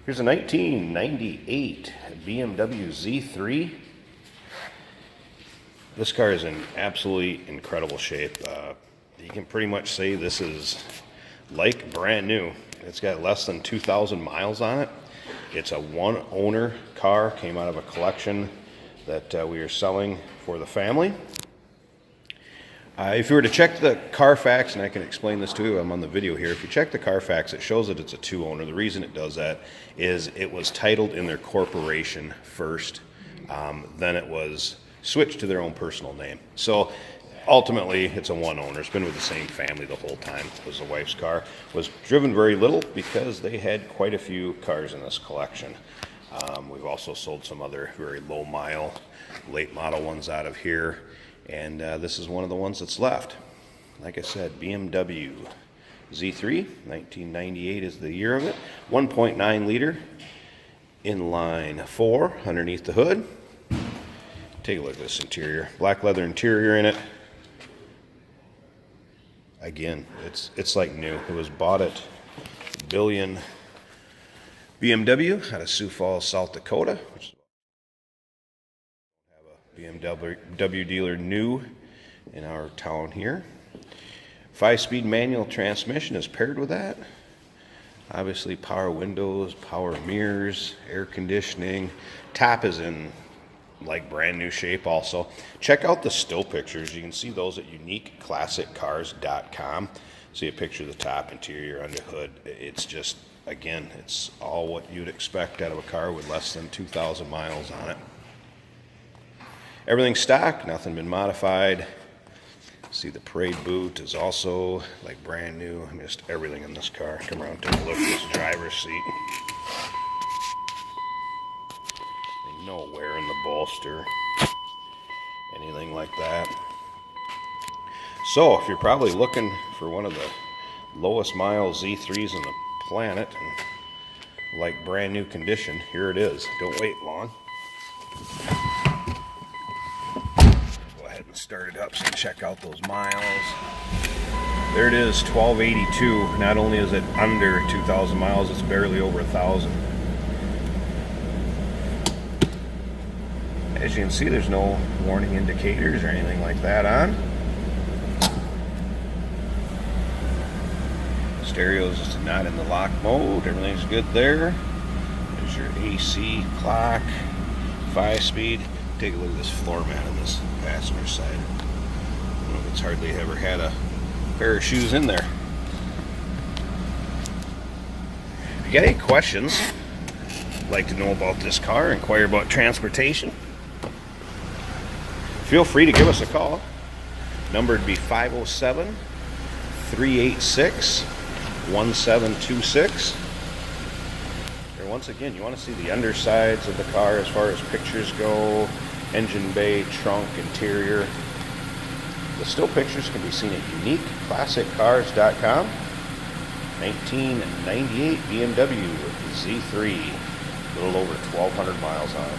Here's a 1998 BMW Z3. This car is in absolutely incredible shape. You can pretty much say this is like brand new. It's got less than 2,000 miles on it. It's a one-owner car, came out of a collection that we are selling for the family. If you were to check the Carfax, and I can explain this to you, I'm on the video here. If you check the Carfax, it shows that it's a two-owner. The reason it does that is it was titled in their corporation first, then it was switched to their own personal name. So ultimately, it's a one-owner. It's been with the same family the whole time. It was the wife's car. Was driven very little because they had quite a few cars in this collection. We've also sold some other very low-mile, late-model ones out of here. And this is one of the ones that's left. Like I said, BMW Z3, 1998 is the year of it. 1.9 liter, inline 4 underneath the hood. Take a look at this interior. Black leather interior in it. Again, it's like new. It was bought at Billion BMW out of Sioux Falls, South Dakota, which BMW dealer new in our town here. 5-speed manual transmission is paired with that. Obviously power windows, power mirrors, air conditioning. Top is in like brand new shape also. Check out the still pictures. You can see those at uniqueclassiccars.com. See a picture of the top, interior, under hood. It's just, again, it's all what you'd expect out of a car with less than 2,000 miles on it. Everything's stock, nothing been modified. See the parade boot is also like brand new. I mean, just everything in this car. Come around, take a look at this driver's seat. And no wear in the bolster, anything like that. So if you're probably looking for one of the lowest mile Z3s on the planet, and like brand new condition, here it is. Don't wait long. Start it up so you can check out those miles. There it is, 1282. Not only is it under 2,000 miles, it's barely over 1,000. As you can see, there's no warning indicators or anything like that on. Stereo's not in the lock mode. Everything's good there. There's your AC clock, 5-speed. Take a look at this floor mat on this passenger side. I don't know if it's hardly ever had a pair of shoes in there. If you got any questions, like to know about this car, inquire about transportation, feel free to give us a call. Number would be 507-386-1726. Once again, you want to see the undersides of the car as far as pictures go, engine bay, trunk, interior. The still pictures can be seen at uniqueclassiccars.com. 1998 BMW Z3, a little over 1,200 miles on it.